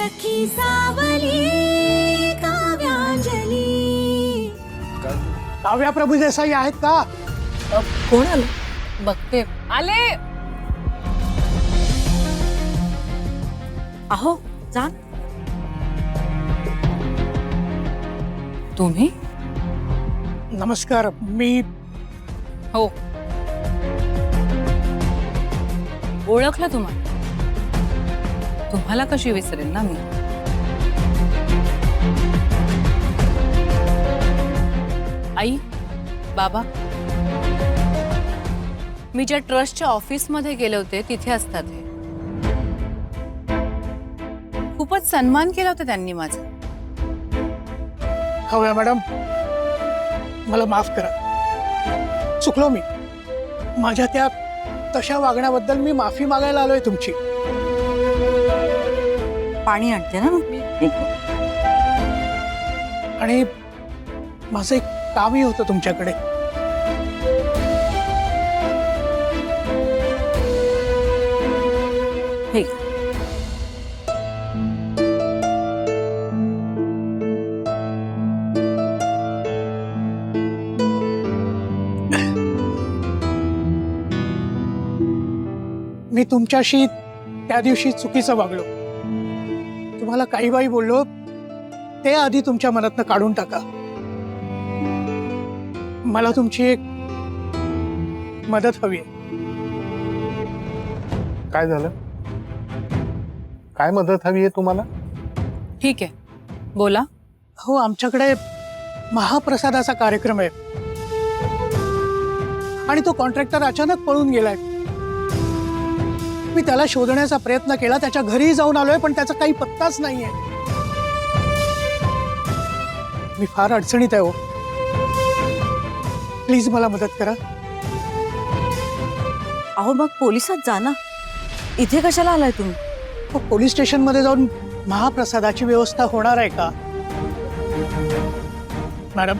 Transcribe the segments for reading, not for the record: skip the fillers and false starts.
सखी सावली काव्यांजली. काव्या प्रभू देसाई आहेत का? कोण आलं बघते. आले. अहो जा. तुम्ही? नमस्कार. मी हो ओळखलं तुम्हाला. तुम्हाला कशी विसरेल ना मी. आई बाबा मी ज्या ट्रस्टच्या ऑफिसमध्ये गेले होते तिथे असतात हे. खूपच सन्मान केला होता त्यांनी माझा. काव्या मॅडम, मला माफ करा. चुकलो मी. माझ्या त्या तशा वागण्याबद्दल मी माफी मागायला आलोय तुमची. पाणी आणते ना मग मी. आणि माझं एक कामही होतं तुमच्याकडे. हे मी तुमच्याशी त्या दिवशी चुकीचं वागलो. तुम्हाला काही बाई बोललो ते आधी तुमच्या मनातनं काढून टाका. मला तुमची एक मदत हवी आहे. काय झालं? काय मदत हवी आहे तुम्हाला? ठीक आहे बोला. हो, आमच्याकडे महाप्रसादाचा कार्यक्रम आहे आणि तो कॉन्ट्रॅक्टर अचानक पळून गेलाय. मी त्याला शोधण्याचा प्रयत्न केला, त्याच्या घरी जाऊन आलोय, पण त्याचा काही पत्ताच नाहीये. मी फार अडचणीत आहे हो. प्लीज मला मदत करा. अहो मग पोलिसात जा ना. इथे कशाला आलाय तुम्ही? हो, पोलीस स्टेशन मध्ये जाऊन महाप्रसादाची व्यवस्था होणार आहे का मॅडम?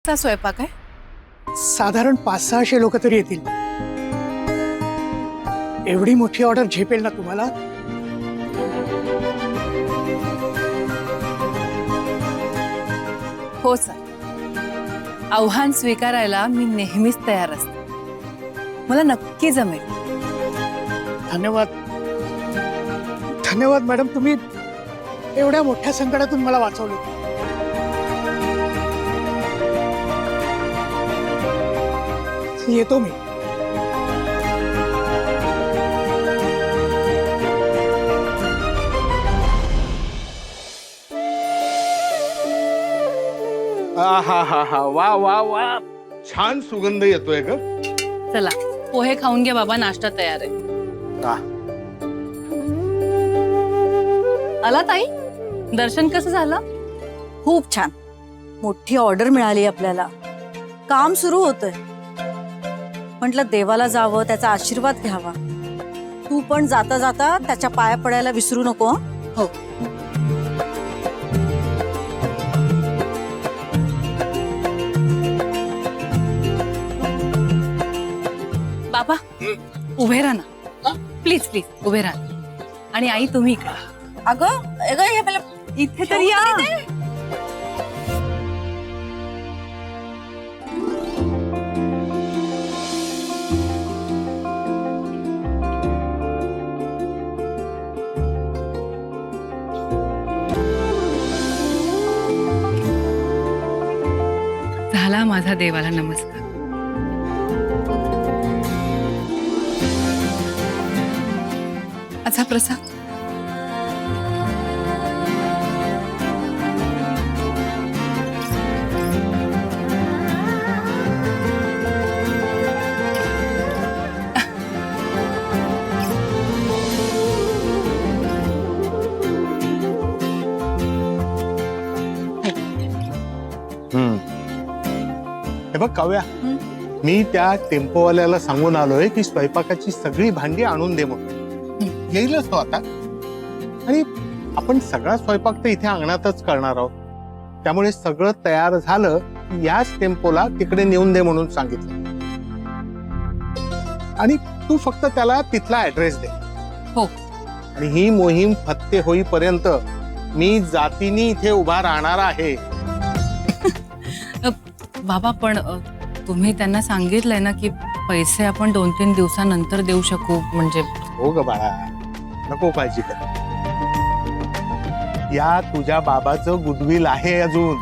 स्वयंपाक आहे? साधारण 500-600 लोक तरी येतील. एवढी मोठी ऑर्डर झेपेल ना तुम्हाला? हो सर. आव्हान स्वीकारायला मी नेहमीच तयार असते. मला नक्की जमेल. धन्यवाद. धन्यवाद मॅडम, तुम्ही एवढ्या मोठ्या संकटातून मला वाचवलं. येतो मी. हा वा वा वा, छान सुगंध येतोय ग. चला पोहे खाऊन घ्या बाबा, नाश्ता तयार आहे. आला ताई? दर्शन कसं झालं? खूप छान. मोठी ऑर्डर मिळाली आपल्याला. काम सुरू होतंय. म्हटलं देवाला जावं, त्याचा आशीर्वाद घ्यावा. तू पण जाता जाता त्याच्या पाया पडायला विसरू नको. हो. बाबा उभे राहा ना, प्लीज प्लीज उभे राहा. आणि आई तुम्ही इकडे. अगं अगं हे मला इथे तरी या. झाला माझा देवाला नमस्कार. अच्छा प्रसाद. हे बघ काव्या, मी त्या टेम्पोवाल्याला सांगून आलोय की स्वयंपाकाची सगळी भांडी आणून दे म्हणून. येईलच तो आता. आणि आपण सगळा स्वयंपाक तर इथे अंगणातच करणार आहोत, त्यामुळे सगळं तयार झालं की याच टेम्पोला तिकडे नेऊन दे म्हणून सांगितलं. आणि तू फक्त त्याला तिथला ऍड्रेस दे. हो. आणि ही मोहीम फत्ते होईपर्यंत मी जातीने इथे उभा राहणार आहे. बाबा पण तुम्ही त्यांना सांगितलंय ना की पैसे आपण 2-3 दिवसानंतर देऊ शकू, म्हणजे. हो ग बाळा, नको काळजी कर. या तुझ्या बाबाचं गुडविल आहे अजून,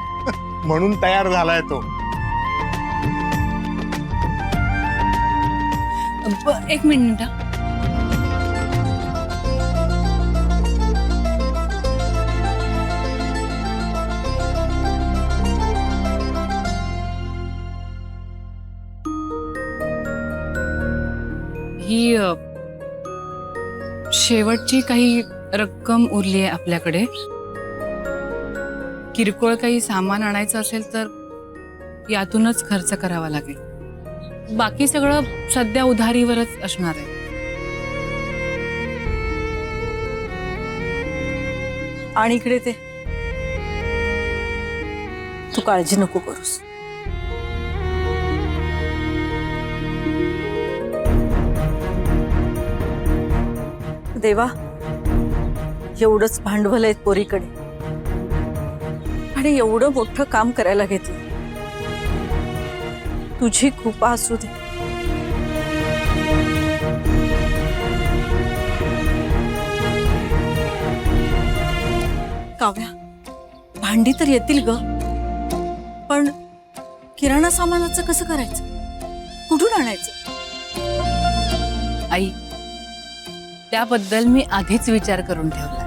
म्हणून तयार झालाय तो. एक मिनिट हा. ही शेवटची काही रक्कम उरली आहे आपल्याकडे. किरकोळ काही सामान आणायचं असेल तर यातूनच खर्च करावा लागेल. बाकी सगळं सध्या उधारीवरच असणार आहे. आणि इकडे ते, तू काळजी नको करूस. देवा, एवढंच भांडवल आहे पोरीकडे आणि एवढं मोठं काम करायला घेतलं. तुझी कृपा असू दे. काव्या, भांडी तर येतील ग, पण किराणा सामानाचं कसं करायचं? कुठून आणायचं? आई, त्याबद्दल मी आधीच विचार करून ठेवला.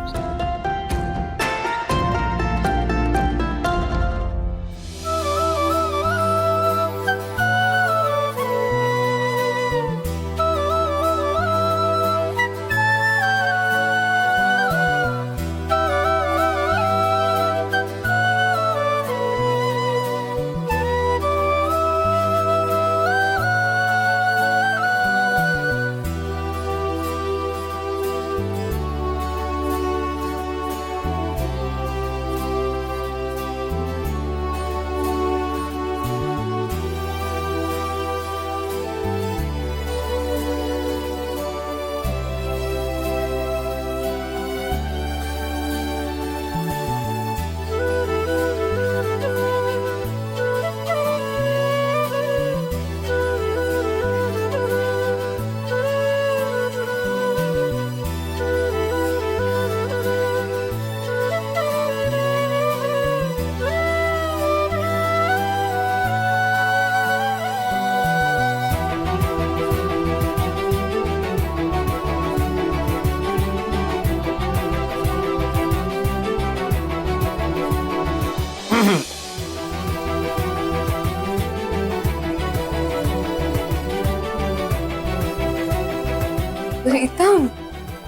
प्रीतम,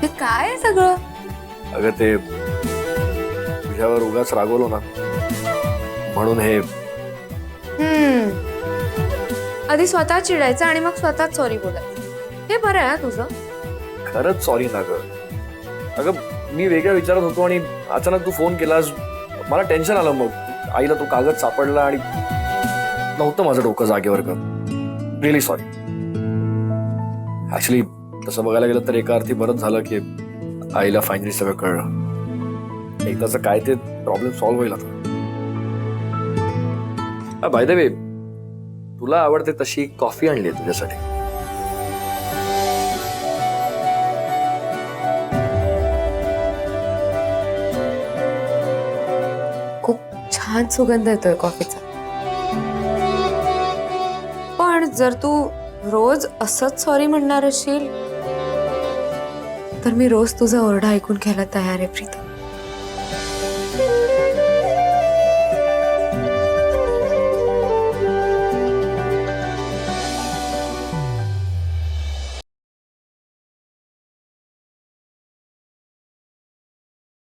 हे काय सगळं? अगं ते तुझ्यावर उगाच रागवलो ना, म्हणून हे. आधी स्वतः चिडायचं आणि मग स्वतःच सॉरी बोलायचं. हे बरं आहे तुझं. खरंच सॉरी ना ग. अगं मी वेगळं विचारत होतो आणि अचानक तू फोन केलास, मला टेन्शन आलं. मग आईला तो कागद सापडला आणि नव्हतं माझं डोकं जागेवर. ग रिअली सॉरी. ऍक्च्युली तसं बघायला गेलं तर एका अर्थी बरंच झालं की आईला फायनली सगळं कळलं. एकदाचं काय ते प्रॉब्लेम सॉल्व्ह होईल आता. बाय द वे, तुला आवडते तशी कॉफी आणली आहे तुझ्यासाठी. खूप छान सुगंध येतोय कॉफीचा. पण जर तू रोज असंच सॉरी म्हणणार असशील तर मी रोज तुझा ओरडा ऐकून घ्यायला तयार आहे प्रीतम.